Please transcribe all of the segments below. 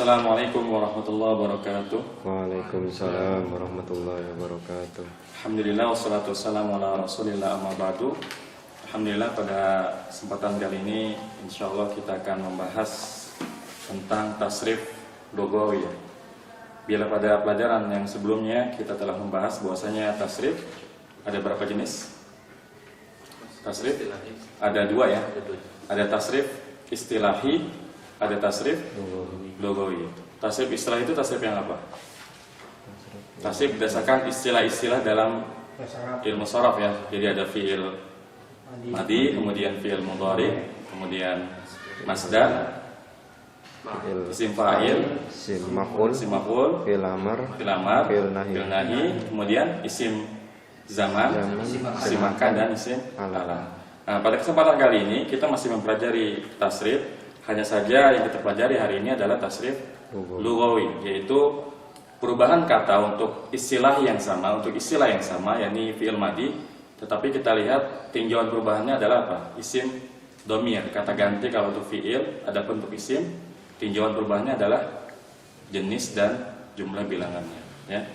Assalamualaikum warahmatullahi wabarakatuh. Waalaikumsalam warahmatullahi wabarakatuh. Alhamdulillah wassalatu wassalamu ala rasulillah amma ba'du. Alhamdulillah pada kesempatan kali ini insyaallah kita akan membahas tentang tasrif lugawi. Bila pada pelajaran yang sebelumnya kita telah membahas bahwasanya tasrif ada berapa jenis? Tasrif ada dua ya. Ada tasrif istilahi, ada tasrif lugawi. Tasrif istilah itu tasrif yang apa? Tasrif berdasarkan istilah-istilah dalam ilmu sharaf ya. Jadi ada fiil madi, kemudian fiil mudhari, kemudian masdar, isim fa'il, Isim maf'ul, fi'il amr, fi'il nahi, kemudian isim zaman, isim makan dan isim alam. Nah, pada kesempatan kali ini kita masih mempelajari tasrif. Hanya saja yang kita pelajari hari ini adalah tasrif lugawi, yaitu perubahan kata untuk istilah yang sama, yakni fi'il madi, tetapi kita lihat tinjauan perubahannya adalah apa? Isim domir, kata ganti kalau untuk fi'il, adapun untuk isim tinjauan perubahannya adalah jenis dan jumlah bilangannya ya.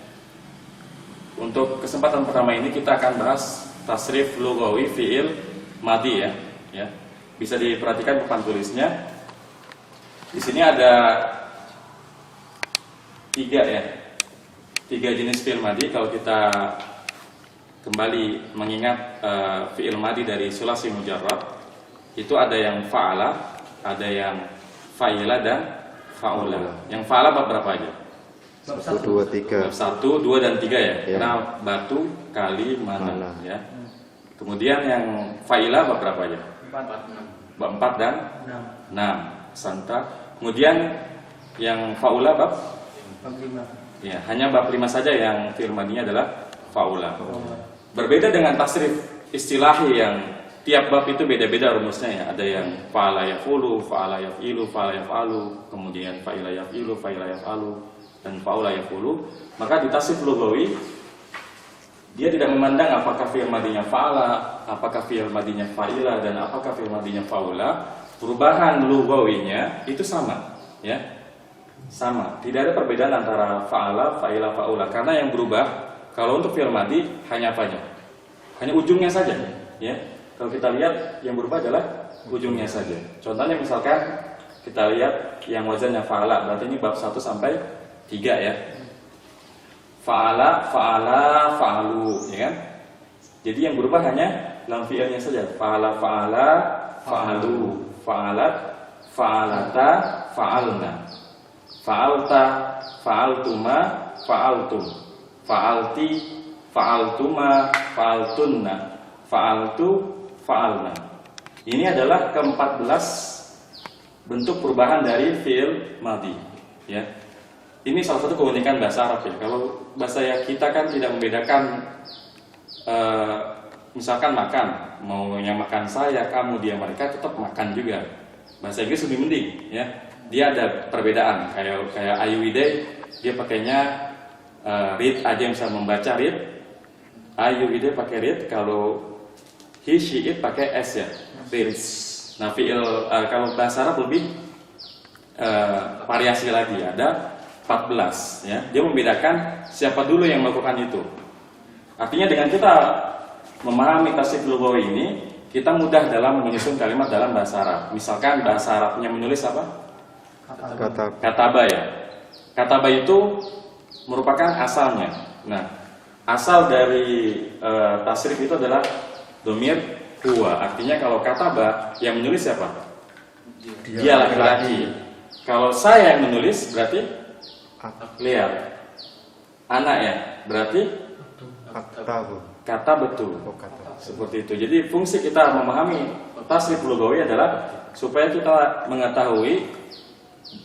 Untuk kesempatan pertama ini kita akan bahas tasrif lugawi fi'il madi ya. Bisa diperhatikan papan tulisnya. Di sini ada tiga jenis fi'il madi. Kalau kita kembali mengingat fi'il madi dari sulasi mujarrad, itu ada yang fa'ala, ada yang fa'ila dan fa'ula. Yang fa'ala berapa aja? 1, 2, 3. 1, 2 dan 3 ya. Karena batu, kali, mana ya. Kemudian yang fa'ila berapa aja? 4 dan 6. Santa. Kemudian yang fa'ula bab 5. Ya, hanya bab 5 saja yang fi'il madinya adalah fa'ula. Berbeda dengan tasrif istilahi yang tiap bab itu beda-beda rumusnya ya. Ada yang fa'ala yaf'ulu, fa'ala yaf'ilu, fa'ala yaf'alu, kemudian fa'ila yaf'ilu, fa'ila yaf'alu, dan fa'ula yaf'ulu. Maka di tasrif lugawi dia tidak memandang apakah fi'il madinya fa'ala, apakah fi'il madinya fa'ila, dan apakah fi'il madinya fa'ula. Perubahan lugawinya itu sama ya. Sama, tidak ada perbedaan antara fa'ala, fa'ila, fa'ula. Karena yang berubah kalau untuk fi'il madi hanya apanya? Hanya ujungnya saja ya. Kalau kita lihat yang berubah adalah ujungnya saja. Contohnya misalkan kita lihat yang wazannya fa'ala, berarti ini bab 1 sampai 3 ya. Fa'ala, fa'ala, fa'alu ya kan? Jadi yang berubah hanya dalam fi'ilnya saja. Fa'ala, fa'ala, fa'alu, fa'alat, fa'alata, fa'alna, fa'alta, fa'altuma, fa'altum, fa'alti, fa'altuma, fa'altunna, fa'altu, fa'alna. Ini adalah ke-14 bentuk perubahan dari fi'il madi ya. Ini salah satu keunikan bahasa Arab ya. Kalau bahasa kita kan tidak membedakan misalkan makan, maunya makan saya, kamu, dia, mereka, tetap makan juga. Bahasa Inggris lebih mending ya. Dia ada perbedaan. Kayak I, we, they, dia pakainya read aja, bisa membaca read. I, you, we, they pakai read. Kalau he, she, it pakai s ya, reads. Nah fi'il kalau bahasa Arab lebih variasi lagi, ada 14 ya. Dia membedakan siapa dulu yang melakukan itu. Artinya dengan kita memahami tasrif lugawi ini, kita mudah dalam menyusun kalimat dalam bahasa Arab. Misalkan bahasa Arabnya menulis apa? Kataba ya. Kataba itu merupakan asalnya. Nah, asal dari tasrif itu adalah domir huwa. Artinya kalau kataba yang menulis siapa? Dia laki-laki. Kalau saya yang menulis berarti lihat. Anak ya, berarti kata betul. Seperti itu. Jadi fungsi kita memahami tasrif lugawi adalah supaya kita mengetahui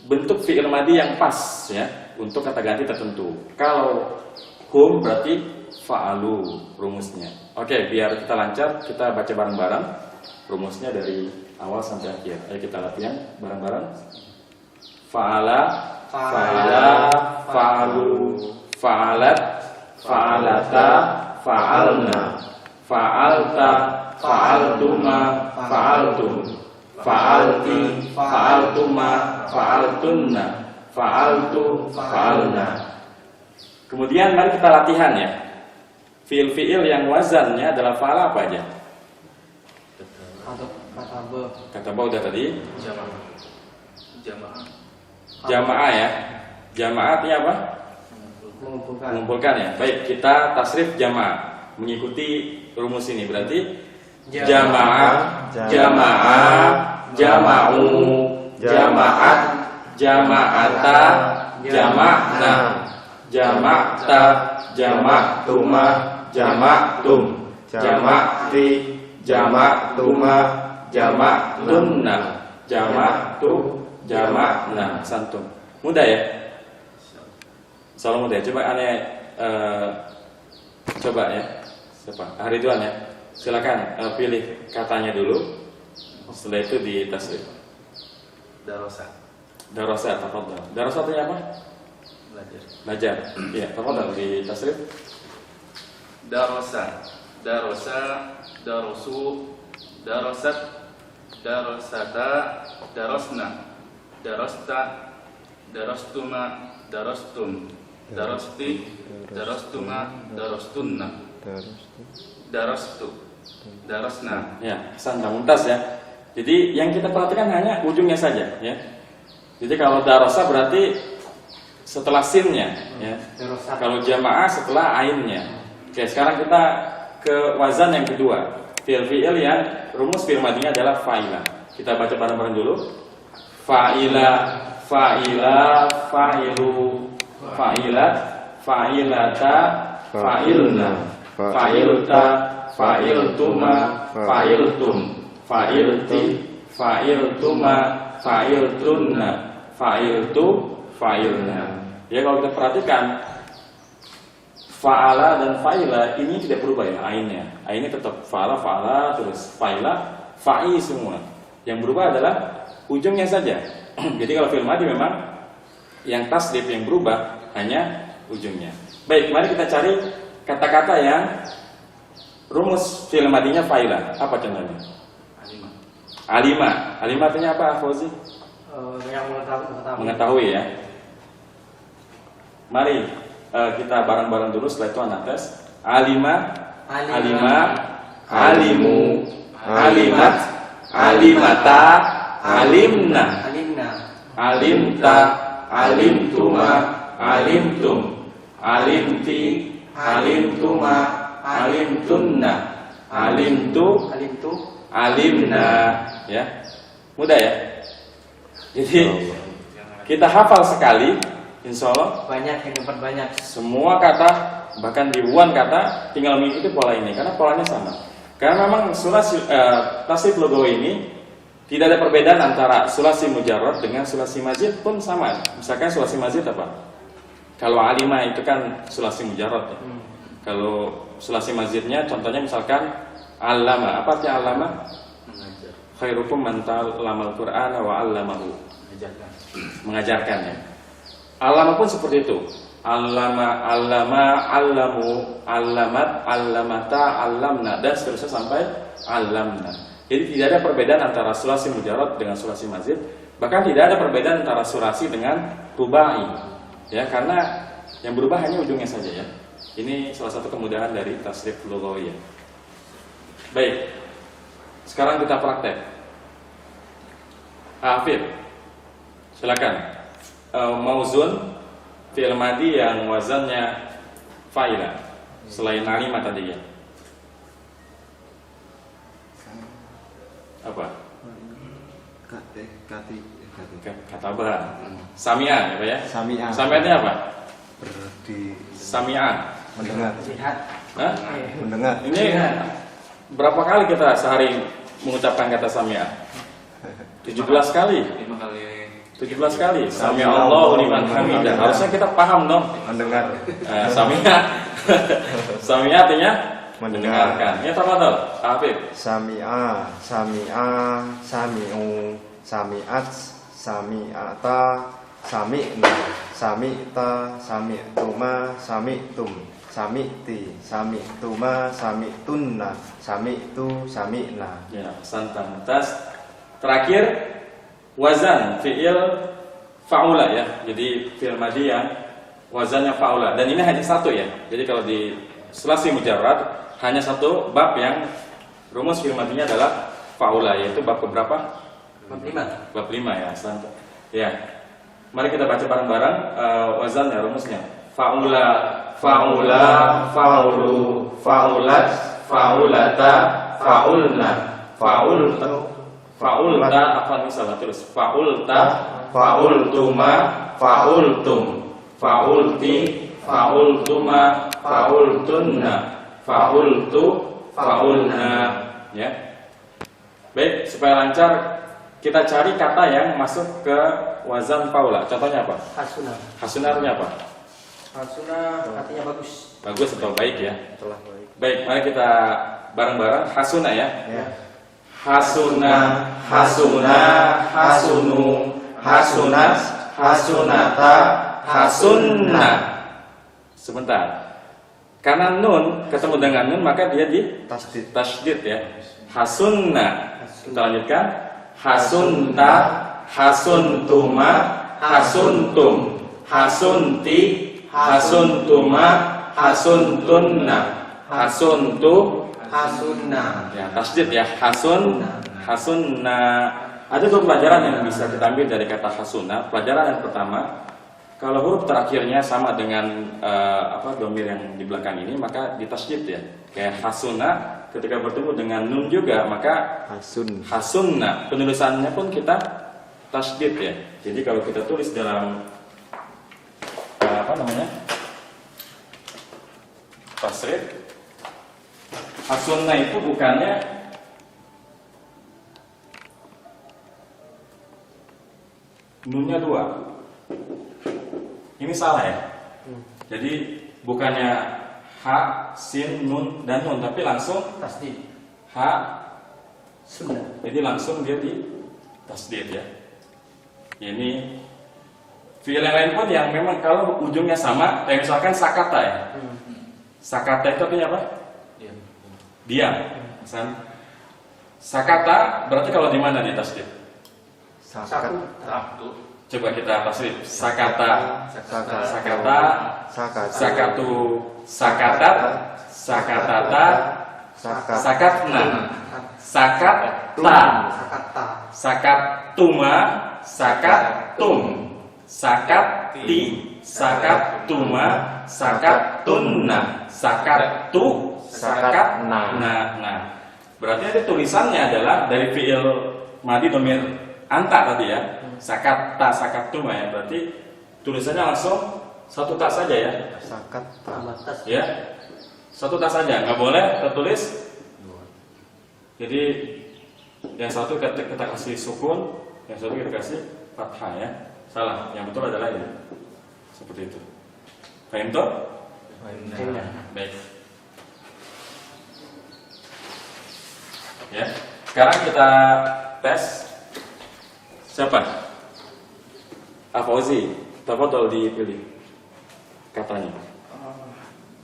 bentuk fi'il madi yang pas ya untuk kata ganti tertentu. Kalau hum berarti fa'alu rumusnya. Oke, biar kita lancar, kita baca bareng-bareng rumusnya dari awal sampai akhir. Ayo kita latihan bareng-bareng. Fa'ala, fa'ala, fa'alu, fa'alat, fa'alata, fa'alna, fa'alta, fa'altuma, fa'altum, fa'alti, fa'altuma, fa'altunna, fa'altu, fa'alna. Kemudian mari kita latihan ya. Fiil-fiil yang wazannya adalah fa'ala apa aja? Kataba udah tadi. Jamaah ya. Jamaah artinya apa? Mengumpulkan ya. Baik, kita tasrif jamaah mengikuti rumus ini. Berarti jamaah, jamaah, jama'u, jama'at, jama'ata, jama'na, jama'ta, jama'tuma, jama'tum, jama'ti, jama'tuma, jama'tunna, jama'tu, jama'na. Santun. Mudah ya? Salam mudah. Coba aneh coba ya. Siapa? Ridwan ya. Silakan pilih katanya dulu. Setelah itu ditasrif. Darosa. Darosa, tafadhal. Darosa artinya apa? Belajar. Belajar. Iya, tafadhal ditasrif. Darosa. Darosa, darosu, darosat, darosata, darosna, darosta, darostuma, darostum, darosti, darostuma, darostunna, darostu, darosna. Ya, santai muntas ya. Jadi yang kita perhatikan hanya ujungnya saja ya. Jadi kalau darosa berarti setelah sinnya ya. Kalau jamaah setelah ainnya. Oke, sekarang kita ke wazan yang kedua. Fiil-fiil yang rumus fiil madinya adalah fa'ila. Kita baca bareng-bareng dulu. Fa'ila, fa'ila, fa'ilu, fa'ilat, fa'ilata, fa'ilna, fa'ilta, fa'iltuma, fa'iltum, fa'ilti, fa'iltuma, fa'iltunna, fa'iltu, fa'ilna. Ya, kalau kita perhatikan fa'ala dan fa'ila ini tidak berubah ya ainnya. Ainnya tetap fa'ala, fa'ala, terus fa'ila, fa'i semua. Yang berubah adalah ujungnya saja. Jadi kalau fi'il madhi memang yang tasrif yang berubah hanya ujungnya. Baik, mari kita cari kata-kata yang rumus fi'il madhinya fa'ila. Apa contohnya? Alima. Alima artinya apa, Fauzi? Yang Mengetahui ya. Mari kita bareng-bareng dulu, setelah itu anak tes. Alima, alima, alimu, alimat, alimata, alimna, alimta, alimtuma, alimtum, alimti, alimtuma, alimtunna, alimtu, alimna. Ya, mudah ya. Jadi kita hafal sekali, insya Allah banyak yang dapat banyak. semua kata, bahkan ribuan kata, tinggal mengikuti pola ini karena polanya sama. Karena memang sulasi tasrif lughawi ini tidak ada perbedaan antara sulasi mujarrad dengan sulasi mazid pun sama. Misalkan sulasi mazid apa? Kalau alima itu kan sulasi mujarrad ya. Kalau sulasi mazidnya contohnya misalkan allama. Apa artinya allama? Khairukum man ta'allamal Qur'ana wa 'allamahu. Mengajarkan ya. Allama pun seperti itu. Allama, allama, allamu, allamat, allamata, allamna, dan seterusnya sampai allamna. Jadi tidak ada perbedaan antara sulasi mujarrad dengan sulasi mazid. Bahkan tidak ada perbedaan antara sulasi dengan rubai. Ya, karena yang berubah hanya ujungnya saja ya. Ini salah satu kemudahan dari tasrif lughawi. Baik. Sekarang kita praktek. Hafid, silakan. Mauzun fi'il madhi yang wazannya fa'ila selain alima tadi ya. Apa? Kataba. Sami'an apa ya? Sami'an. Sami'annya apa? Berarti Sami'an. mendengar. Lihat. Hah? Mendengar. Ini berapa kali kita sehari mengucapkan kata sami'an? 17 kali. 5 kali. 17 kali. Sami Allahu liman hamidah. Harusnya kita paham dong. Mendengar. Sami'a. Sami'a artinya Mendengar. mendengarkan. Ya tafadhol, Hafid. Sami'a, sami'a, sami'u, sami'at, sami'ata, sami'na, sami'ta, sami'tuma, sami'tum, sami'ti, sami'tuma, sami'tunna, sami'tu, sami'na. Ya, santan. Tas. Terakhir wazan fi'il faula ya. Jadi fi'il madhi yang wazannya faula, dan ini hanya satu ya. Jadi kalau di sulasi mujarrad hanya satu bab yang rumus fi'il madhinya adalah faula, yaitu bab keberapa? Bab 5. Bab 5 ya, santai. Ya. Mari kita baca bareng-bareng wazannya, rumusnya. Faula, faula, faulu, faulat, faulata, faulna, faulta, apa nih salah terus? Faulta, faultuma, faultum, faulti, faultuma, faultunna, faultu, faulna. Ya. Baik, supaya lancar kita cari kata yang masuk ke wazan faula. Contohnya apa? Hasuna. Hasuna artinya apa? Hasuna artinya bagus. Bagus atau baik ya? Telah baik. Baik, mari kita bareng-bareng hasuna ya. Ya. Hasuna, hasuna, hasunu, hasunat, hasunata, hasunna. Sebentar. Karena nun ketemu dengan nun maka dia di Tasdid. tasydid ya. Hasunna. Kita lanjutkan. Hasunta, hasuntuma, hasuntum, hasunti, hasuntuma, hasuntunna, hasuntu, Hasuna. ya tasydid ya. Hasunna. Ada dua pelajaran yang bisa kita ambil dari kata hasuna. Pelajaran yang pertama, kalau huruf terakhirnya sama dengan domir yang di belakang ini, maka ditasydid ya. Kayak hasuna, ketika bertemu dengan nun juga, maka Hasun. hasunna. Penulisannya pun kita tasydid ya. Jadi kalau kita tulis dalam tasrif, hasunna itu bukannya nunnya 2. Ini salah ya. Jadi bukannya ha, sin, nun, dan nun, tapi langsung Tasdid. ha. Sunnah. Jadi langsung dia di tasdid ya. Ini fi'il yang lain pun yang memang kalau ujungnya sama, kayak misalkan sakata ya. Sakata itu artinya apa? Diam. Misalkan sakata berarti kalau di mana di tasdid? Sakat. Satu. Coba kita tasdid. Sakata, Sakat. sakata, Sakat. sakatu, sakatat, sakatata, Sakat. sakatna, sakata, Sakata. sakatuma, sakatum, sakati, sakatuma, sakatunna, sakatu, sakatna. Nah, berarti ada tulisannya adalah dari fi'il madhi domir anta tadi ya. Sakata, sakatuma ya. Berarti tulisannya langsung satu tak saja ya. Sakat. Tambah tas. Ya, satu tas saja, nggak boleh tertulis. Jadi yang satu kita kasih sukun, yang satu kita kasih fathah ya. Salah, yang betul adalah ini. Seperti itu. Paham toh? Baik. Ya, sekarang kita tes. Siapa? Afauzi, tafadhol dipilih katanya.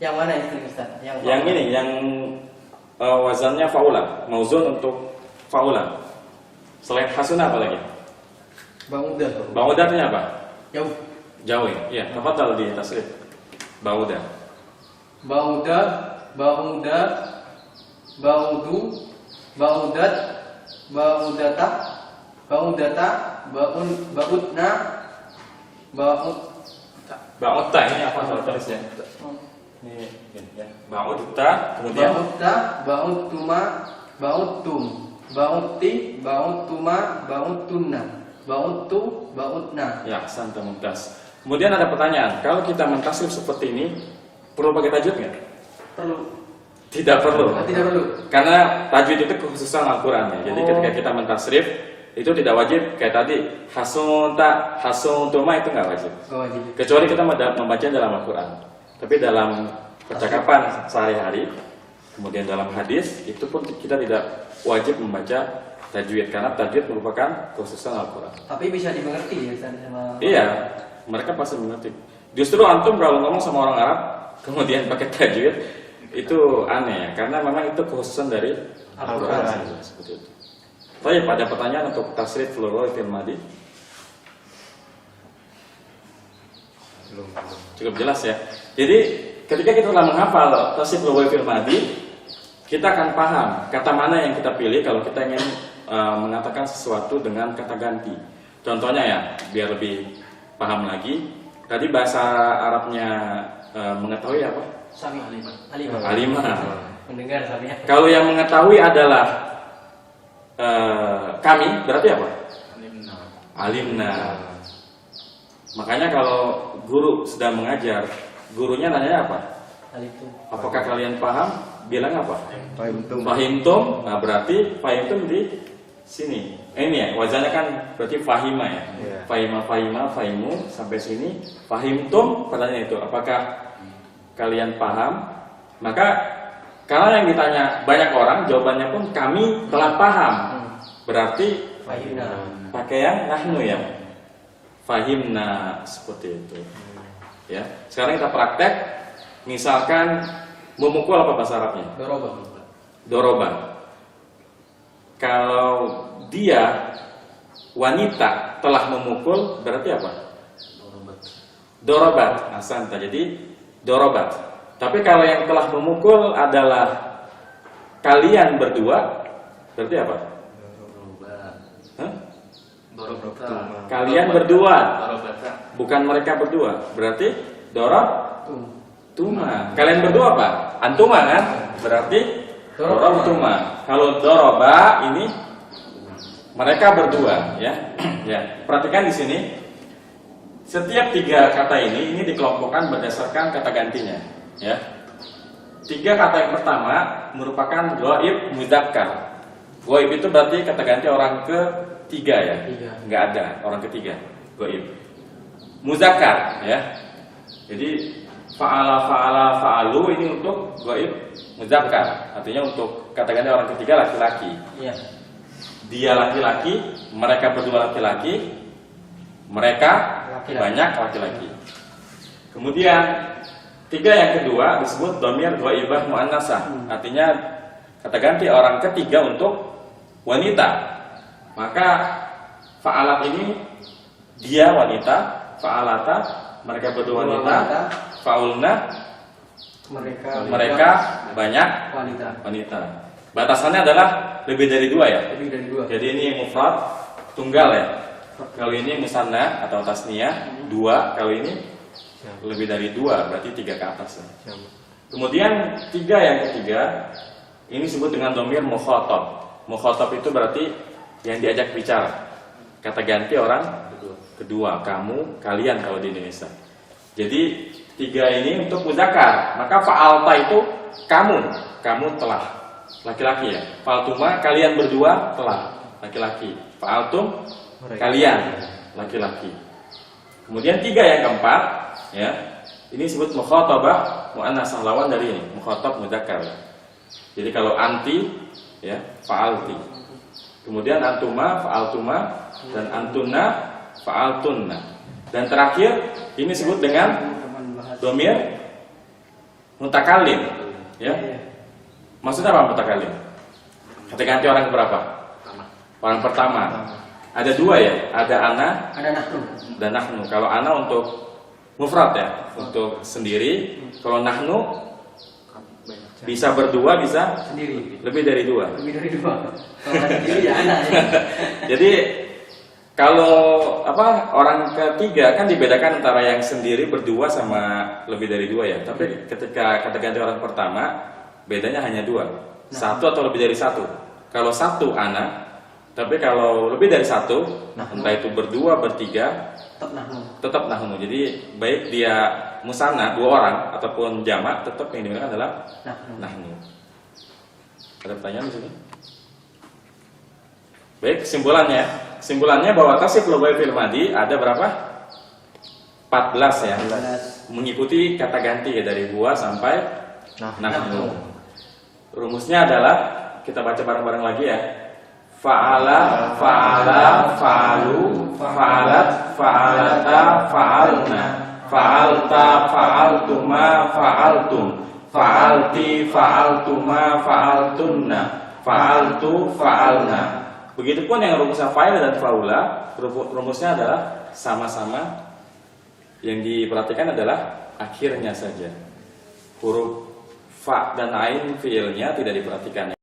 Yang mana itu Ustaz? Yang ini, yang wazannya faula, mauzun untuk faula. Selain hasuna apa lagi? Bauda. Bauda artinya apa? Jauh. Jauh ya. Tafadhal di tasrif. Bauda. Bauda, bauda, baudu, baudat, baudata, baudata, baudna, baud. Bauta ini apa kalau tulisnya? Ini ya. Bauta, kemudian Baudta, baudtuma, baudtum, baudti, baudtuma, baudtunna, baudtu, baudna. ya, santai mumtaz. Kemudian ada pertanyaan, kalau kita mentasrif seperti ini, perlu pakai tajwid nggak? Perlu. Tidak perlu. Tidak perlu. Karena tajwid itu kekhususan Al-Qur'an ya. Jadi ketika kita mentasrif itu tidak wajib kayak tadi hasunta, hasuntuma itu nggak wajib. Gak wajib. Kecuali kita membaca dalam Al-Qur'an. Tapi dalam percakapan sehari-hari, kemudian dalam hadis itu pun kita tidak wajib membaca tajwid karena tajwid merupakan kekhususan Al-Qur'an. Tapi bisa dimengerti ya Ustaz sama. Iya, mereka pasti mengerti. Justru antum kalau ngomong sama orang Arab kemudian pakai tajwid itu aneh ya, karena memang itu kekhususan dari Al-Qur'an. Seperti itu. Baik, ada pertanyaan untuk tasrif lughawi fil madhi? Cukup jelas ya. Jadi ketika kita telah menghafal tasrif lughwi fil madi, kita akan paham kata mana yang kita pilih kalau kita ingin mengatakan sesuatu dengan kata ganti. Contohnya ya, biar lebih paham lagi. Tadi bahasa Arabnya mengetahui apa? Sami. Alimah. Mendengar sami. Kalau yang mengetahui adalah kami, berarti apa? Alimna. Makanya kalau guru sedang mengajar, gurunya nanya apa? Apakah kalian paham? Bilang apa? Fahimtum. Nah, berarti fahimtum di sini. Ini ya, wazannya kan berarti fahima ya. Fahima, fahimu sampai sini. Fahimtum, pertanyaan itu, apakah kalian paham? Maka karena yang ditanya banyak orang, jawabannya pun kami telah paham. Berarti pakai yang nahnu ya. Fahimna, seperti itu. Ya. Sekarang kita praktek. Misalkan memukul apa bahasa Arabnya? Doroba. Kalau dia wanita telah memukul, berarti apa? Dorobat. Asanta. Jadi dorobat. Tapi kalau yang telah memukul adalah kalian berdua, berarti apa? Kalian berdua, bukan mereka berdua. Berarti Tuma. Kalian berdua apa? Antuma kan? Berarti Tuma. Kalau doroba ini mereka berdua, ya. Ya. Perhatikan di sini. Setiap tiga kata ini dikelompokkan berdasarkan kata gantinya, ya. Tiga kata yang pertama merupakan ghaib mudzakkar. Ghaib itu berarti kata ganti orang ketiga ya. Enggak ada orang ketiga. Ghaib. Muzakkar, ya. Jadi fa'alu ini untuk ghaib muzakkar, artinya untuk kata ganti orang ketiga laki-laki. Iya. Dia laki-laki, mereka berdua laki-laki, mereka banyak laki-laki. Kemudian tiga yang kedua disebut dhamir ghaibah muannasah, artinya kata ganti orang ketiga untuk wanita. Maka fa'alat ini dia wanita, fa'alata mereka berdua wanita, faulna mereka banyak wanita. Batasannya adalah lebih dari dua ya. Jadi ini mufrad tunggal ya. Kalau ini musanna atau tasniyah dua, kalau ini lebih dari dua, berarti tiga ke atas ya. Kemudian tiga yang ketiga ini disebut dengan dhamir mukhatab. Mukhatab itu berarti yang diajak bicara. Kata ganti orang kedua, kamu, kalian kalau di Indonesia. Jadi tiga ini untuk muzakkar. Maka fa'alta itu kamu telah laki-laki ya. Fa'altuma kalian berdua telah laki-laki. Fa'altum kalian laki-laki. Kemudian tiga yang keempat ya. Ini disebut mukhatabah muannasah, lawan dari ini, mukhatab mudzakkar. Jadi kalau anti ya, fa'alti. Kemudian antuma, fa'altuma, dan antunna, fa'altunna. Dan terakhir ini disebut dengan dhamir mutakallim, ya. Maksudnya apa mutakallim? Kata ganti orang berapa? Orang pertama. Ada dua ya, ada ana, ada nahnu. Dan nahnu. Kalau ana untuk mufrad ya, untuk sendiri. Kalau nahnu bisa berdua, bisa sendiri. Lebih dari dua. Kalau sendiri ya ana. Ya. Jadi kalau orang ketiga kan dibedakan antara yang sendiri berdua sama lebih dari dua ya. Tapi ketika kata ganti orang pertama bedanya hanya dua, satu atau lebih dari satu. Kalau satu ana, tapi kalau lebih dari satu, entah itu berdua, bertiga, tetap nahnu. Jadi baik dia musanna dua orang ataupun jamak, tetap yang digunakan adalah nahnu. Ada pertanyaan di sini? Baik, kesimpulannya bahwa tasrif lughwi fil madi ada berapa? 14 ya. 14. Mengikuti kata ganti ya dari buah sampai nahnu. Rumusnya adalah kita baca bareng-bareng lagi ya. Fa'ala, fa'alu, fa'alat, fa'alata, fa'alna, fa'alta, fa'altuma, fa'altum, fa'alti, fa'altuma, fa'altunna, fa'altu, fa'alna. Begitupun yang rumusnya fa'il dan fa'ula, rumusnya adalah sama-sama Yang diperhatikan adalah akhirnya saja. Huruf fa dan ain fiilnya tidak diperhatikan.